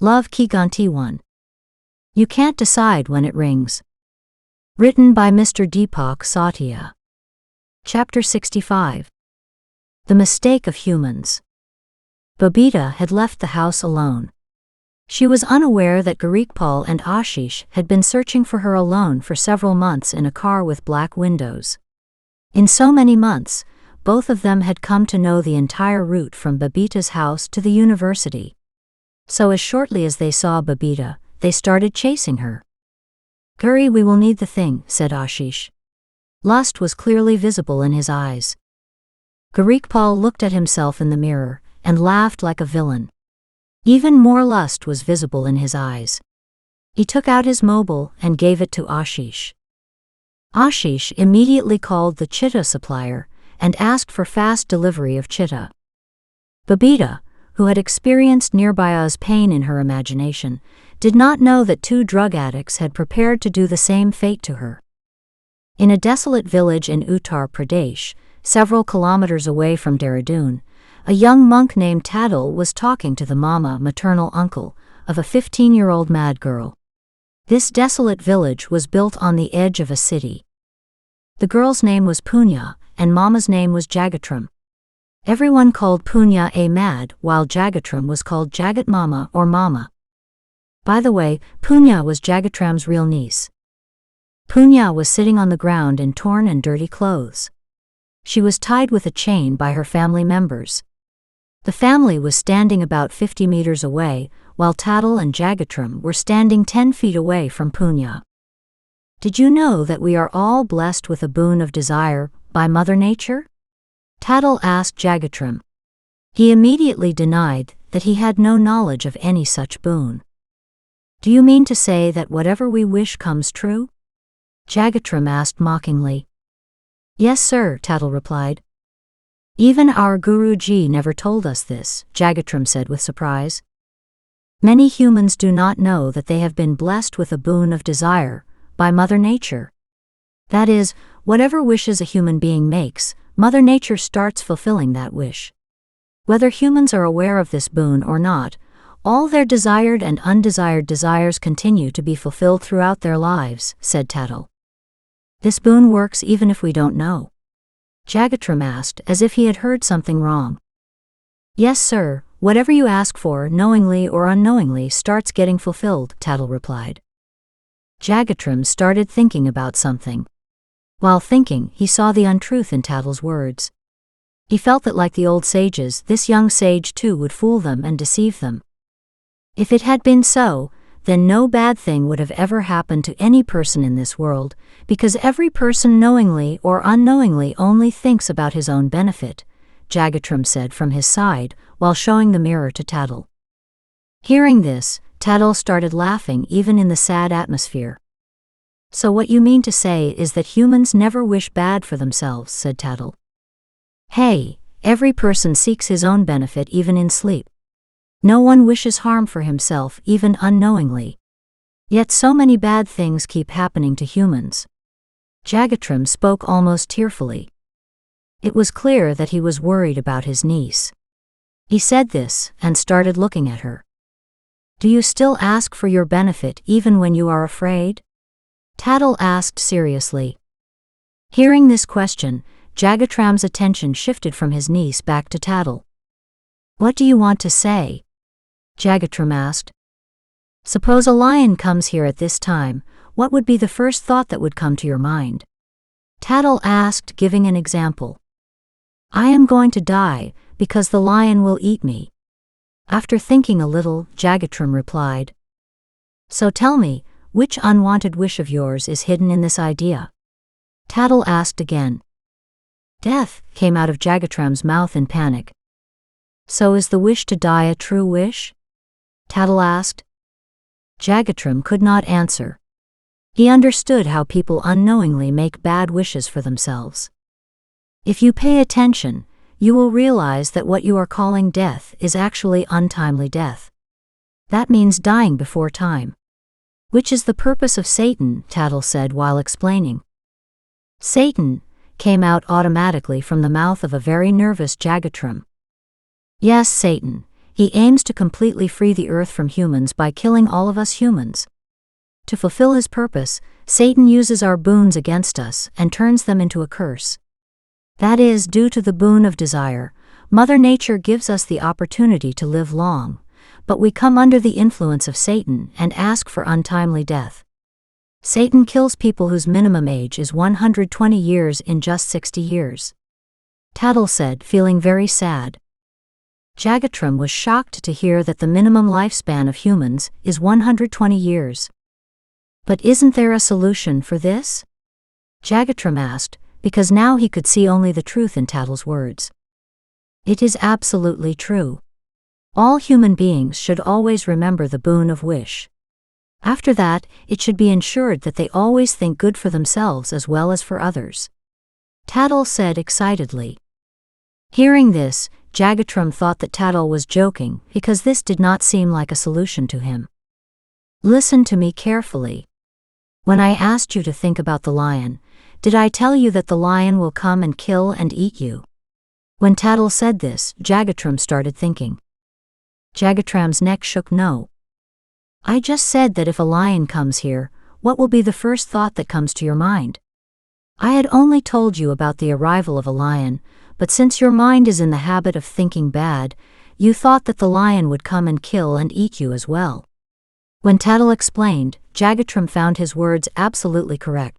Love Ki Ghanti 1. You can't decide when it rings. Written by Mr. Deepak Satya. Chapter 65. The Mistake of Humans. Babita had left the house alone. She was unaware that Garikpal and Ashish had been searching for her alone for several months in a car with black windows. In so many months, both of them had come to know the entire route from Babita's house to the university. So as shortly as they saw Babita, they started chasing her. "Guri, we will need the thing," said Ashish. Lust was clearly visible in his eyes. Garikpal looked at himself in the mirror and laughed like a villain. Even more lust was visible in his eyes. He took out his mobile and gave it to Ashish. Ashish immediately called the chitta supplier and asked for fast delivery of chitta. Babita, who had experienced Nirbhaya's pain in her imagination, did not know that two drug addicts had prepared to do the same fate to her. In a desolate village in Uttar Pradesh, several kilometers away from Dehradun, a young monk named Tadal was talking to the maternal uncle, of a 15-year-old mad girl. This desolate village was built on the edge of a city. The girl's name was Punya, and Mama's name was Jagatram. Everyone called Punya a mad, while Jagatram was called Jagat Mama or Mama. By the way, Punya was Jagatram's real niece. Punya was sitting on the ground in torn and dirty clothes. She was tied with a chain by her family members. The family was standing about 50 meters away, while Tadal and Jagatram were standing 10 feet away from Punya. "Did you know that we are all blessed with a boon of desire by Mother Nature?" Tadal asked Jagatram. He immediately denied that he had no knowledge of any such boon. "Do you mean to say that whatever we wish comes true?" Jagatram asked mockingly. "Yes, sir," Tadal replied. "Even our Guruji never told us this," Jagatram said with surprise. "Many humans do not know that they have been blessed with a boon of desire by Mother Nature. That is, whatever wishes a human being makes, Mother Nature starts fulfilling that wish. Whether humans are aware of this boon or not, all their desired and undesired desires continue to be fulfilled throughout their lives," said Tadal. "This boon works even if we don't know?" Jagatram asked, as if he had heard something wrong. "Yes, sir, whatever you ask for, knowingly or unknowingly, starts getting fulfilled," Tadal replied. Jagatram started thinking about something. While thinking, he saw the untruth in Tadal's words. He felt that, like the old sages, this young sage too would fool them and deceive them. If it had been so, then no bad thing would have ever happened to any person in this world, because every person knowingly or unknowingly only thinks about his own benefit, Jagatram said from his side, while showing the mirror to Tadal. Hearing this, Tadal started laughing even in the sad atmosphere. "So what you mean to say is that humans never wish bad for themselves," said Tadal. "Hey, every person seeks his own benefit even in sleep. No one wishes harm for himself even unknowingly. Yet so many bad things keep happening to humans." Jagatram spoke almost tearfully. It was clear that he was worried about his niece. He said this and started looking at her. "Do you still ask for your benefit even when you are afraid?" Tadal asked seriously. Hearing this question, Jagatram's attention shifted from his niece back to Tadal. "What do you want to say?" Jagatram asked. "Suppose a lion comes here at this time, what would be the first thought that would come to your mind?" Tadal asked, giving an example. "I am going to die, because the lion will eat me." After thinking a little, Jagatram replied. "So tell me, which unwanted wish of yours is hidden in this idea?" Tadal asked again. "Death," came out of Jagatram's mouth in panic. "So is the wish to die a true wish?" Tadal asked. Jagatram could not answer. He understood how people unknowingly make bad wishes for themselves. If you pay attention, you will realize that what you are calling death is actually untimely death. That means dying before time. "Which is the purpose of Satan," Tadal said while explaining. "Satan," came out automatically from the mouth of a very nervous Jagatram. "Yes, Satan. He aims to completely free the earth from humans by killing all of us humans. To fulfill his purpose, Satan uses our boons against us and turns them into a curse. That is, due to the boon of desire, Mother Nature gives us the opportunity to live long, but we come under the influence of Satan and ask for untimely death. Satan kills people whose minimum age is 120 years in just 60 years. Tatl said, feeling very sad. Jagatram was shocked to hear that the minimum lifespan of humans is 120 years. But isn't there a solution for this? Jagatram asked, because now he could see only the truth in Tatl's words. It is absolutely true. All human beings should always remember the boon of wish. After that, it should be ensured that they always think good for themselves as well as for others. Tatl said excitedly. Hearing this, Jagatram thought that Tatl was joking because this did not seem like a solution to him. Listen to me carefully. When I asked you to think about the lion, did I tell you that the lion will come and kill and eat you? When Tatl said this, Jagatram started thinking. Jagatram's neck shook. No. I just said that if a lion comes here, what will be the first thought that comes to your mind? I had only told you about the arrival of a lion, but since your mind is in the habit of thinking bad, you thought that the lion would come and kill and eat you as well. When Tatl explained, Jagatram found his words absolutely correct.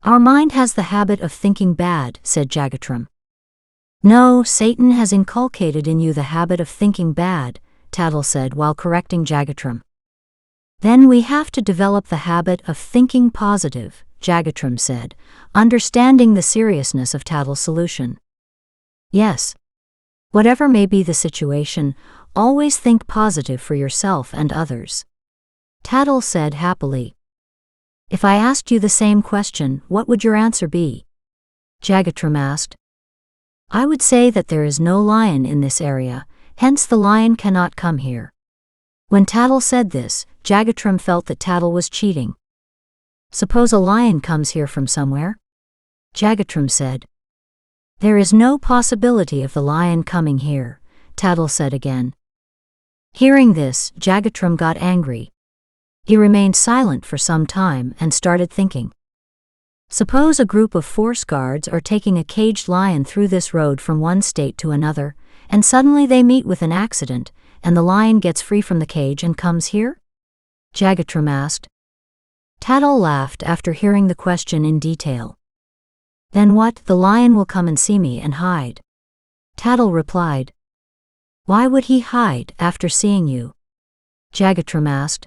Our mind has the habit of thinking bad, said Jagatram. No, Satan has inculcated in you the habit of thinking bad, Tatl said while correcting Jagatram. Then we have to develop the habit of thinking positive, Jagatram said, understanding the seriousness of Tatl's solution. Yes. Whatever may be the situation, always think positive for yourself and others. Tatl said happily. If I asked you the same question, what would your answer be? Jagatram asked. I would say that there is no lion in this area, hence the lion cannot come here. When Tatl said this, Jagatram felt that Tatl was cheating. Suppose a lion comes here from somewhere? Jagatram said. There is no possibility of the lion coming here, Tatl said again. Hearing this, Jagatram got angry. He remained silent for some time and started thinking. Suppose a group of force guards are taking a caged lion through this road from one state to another, and suddenly they meet with an accident, and the lion gets free from the cage and comes here? Jagatram asked. Tatl laughed after hearing the question in detail. Then what? The lion will come and see me and hide. Tatl replied. Why would he hide after seeing you? Jagatram asked.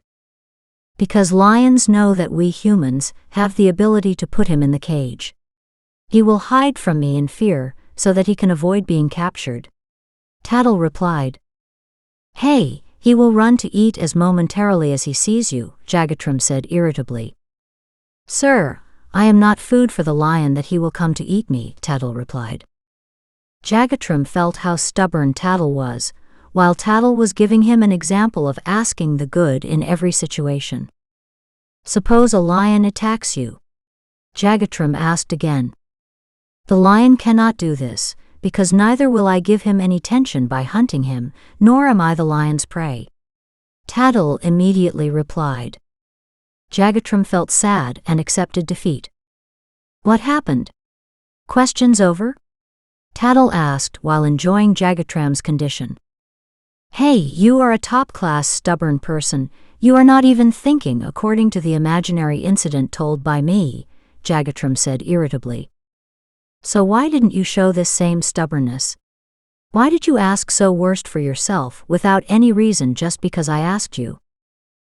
Because lions know that we humans have the ability to put him in the cage. He will hide from me in fear so that he can avoid being captured. Tatl replied. Hey, he will run to eat as momentarily as he sees you, Jagatram said irritably. Sir, I am not food for the lion that he will come to eat me, Tatl replied. Jagatram felt how stubborn Tatl was, while Tatl was giving him an example of asking the good in every situation. Suppose a lion attacks you. Jagatram asked again. The lion cannot do this, because neither will I give him any tension by hunting him, nor am I the lion's prey. Tatl immediately replied. Jagatram felt sad and accepted defeat. What happened? Questions over? Tatl asked while enjoying Jagatram's condition. Hey, you are a top-class stubborn person, you are not even thinking according to the imaginary incident told by me, Jagatram said irritably. So why didn't you show this same stubbornness? Why did you ask so worst for yourself without any reason just because I asked you?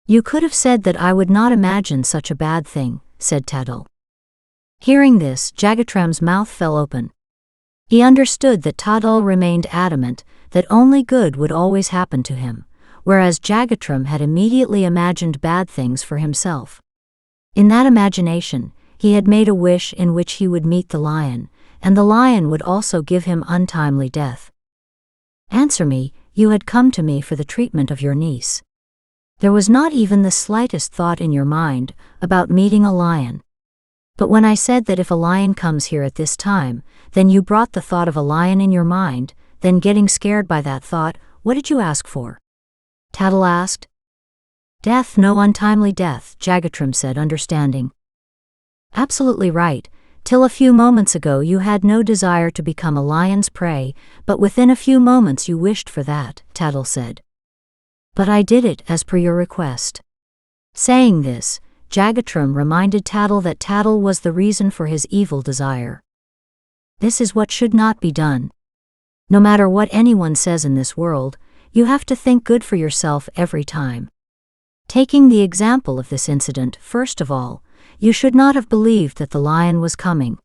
You could have said that I would not imagine such a bad thing, said Tatl. Hearing this, Jagatram's mouth fell open. He understood that Tatl remained adamant that only good would always happen to him, whereas Jagatram had immediately imagined bad things for himself. In that imagination, he had made a wish in which he would meet the lion, and the lion would also give him untimely death. Answer me, you had come to me for the treatment of your niece. There was not even the slightest thought in your mind about meeting a lion. But when I said that if a lion comes here at this time, then you brought the thought of a lion in your mind, then getting scared by that thought, what did you ask for? Tattle asked. Death, no untimely death, Jagatram said, understanding. Absolutely right. Till a few moments ago you had no desire to become a lion's prey, but within a few moments you wished for that, Tattle said. But I did it as per your request. Saying this, Jagatram reminded Tattle that Tattle was the reason for his evil desire. This is what should not be done. No matter what anyone says in this world, you have to think good for yourself every time. Taking the example of this incident, first of all, you should not have believed that the lion was coming.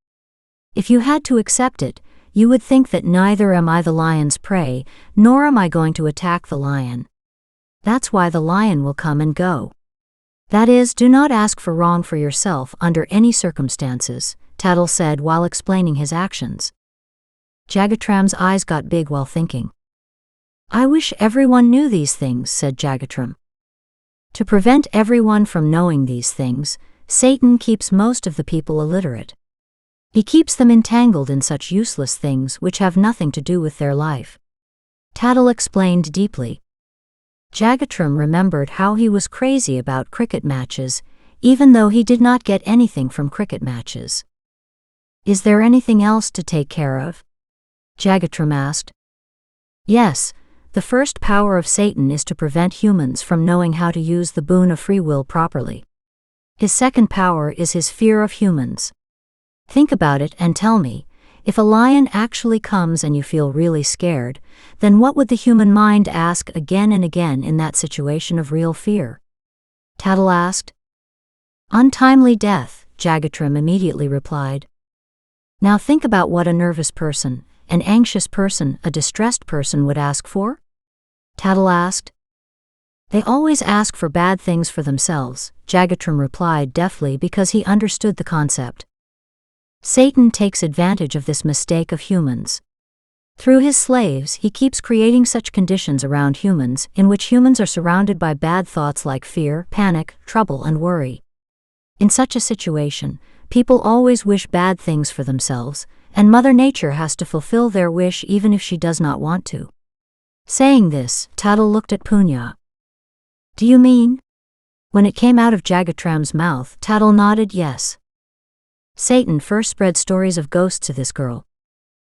If you had to accept it, you would think that neither am I the lion's prey, nor am I going to attack the lion. That's why the lion will come and go. That is, do not ask for wrong for yourself under any circumstances, Tattle said while explaining his actions. Jagatram's eyes got big while thinking. I wish everyone knew these things, said Jagatram. To prevent everyone from knowing these things, Satan keeps most of the people illiterate. He keeps them entangled in such useless things which have nothing to do with their life. Tattle explained deeply. Jagatram remembered how he was crazy about cricket matches, even though he did not get anything from cricket matches. Is there anything else to take care of? Jagatram asked. Yes, the first power of Satan is to prevent humans from knowing how to use the boon of free will properly. His second power is his fear of humans. Think about it and tell me, if a lion actually comes and you feel really scared, then what would the human mind ask again and again in that situation of real fear? Tattle asked. Untimely death, Jagatram immediately replied. Now think about what a nervous person, an anxious person, a distressed person would ask for? Tattle asked. They always ask for bad things for themselves, Jagatram replied deftly because he understood the concept. Satan takes advantage of this mistake of humans. Through his slaves, he keeps creating such conditions around humans in which humans are surrounded by bad thoughts like fear, panic, trouble, and worry. In such a situation, people always wish bad things for themselves, and Mother Nature has to fulfill their wish even if she does not want to. Saying this, Tattle looked at Punya. Do you mean? When it came out of Jagatram's mouth, Tattle nodded yes. Satan first spread stories of ghosts to this girl.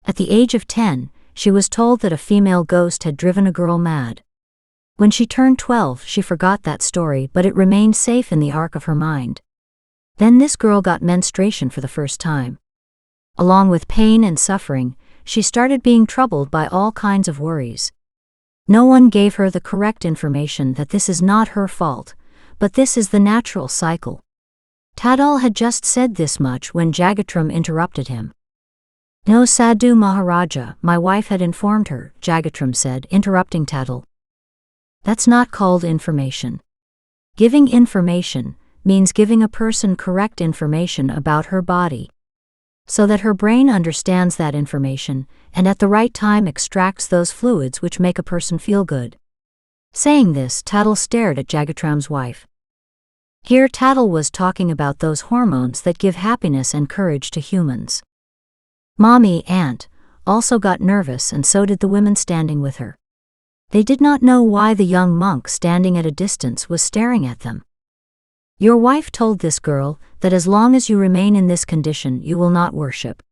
At the age of 10, she was told that a female ghost had driven a girl mad. When she turned 12, she forgot that story, but it remained safe in the ark of her mind. Then this girl got menstruation for the first time. Along with pain and suffering, she started being troubled by all kinds of worries. No one gave her the correct information that this is not her fault, but this is the natural cycle. Tattle had just said this much when Jagatram interrupted him. No, Sadhu Maharaja, my wife had informed her, Jagatram said, interrupting Tattle. That's not called information. Giving information means giving a person correct information about her body, so that her brain understands that information and at the right time extracts those fluids which make a person feel good. Saying this, Tattle stared at Jagatram's wife. Here Tattle was talking about those hormones that give happiness and courage to humans. Mommy, aunt, also got nervous, and so did the women standing with her. They did not know why the young monk standing at a distance was staring at them. Your wife told this girl that as long as you remain in this condition you will not worship.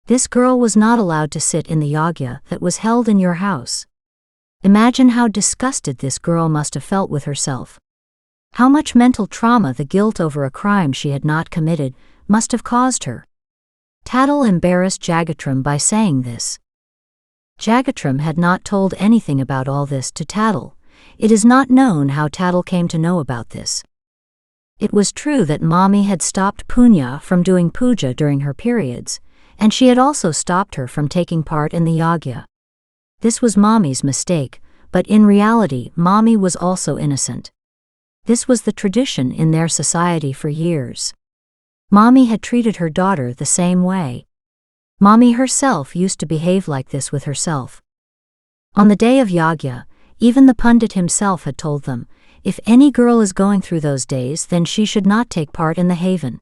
This girl was not allowed to sit in the yagya that was held in your house. Imagine how disgusted this girl must have felt with herself. How much mental trauma the guilt over a crime she had not committed must have caused her. Tattle embarrassed Jagatram by saying this. Jagatram had not told anything about all this to Tattle. It is not known how Tattle came to know about this. It was true that Mommy had stopped Punya from doing puja during her periods, and she had also stopped her from taking part in the yagya. This was Mommy's mistake, but in reality Mommy was also innocent. This was the tradition in their society for years. Mommy had treated her daughter the same way. Mommy herself used to behave like this with herself. On the day of yagya, even the pundit himself had told them, if any girl is going through those days then she should not take part in the haven.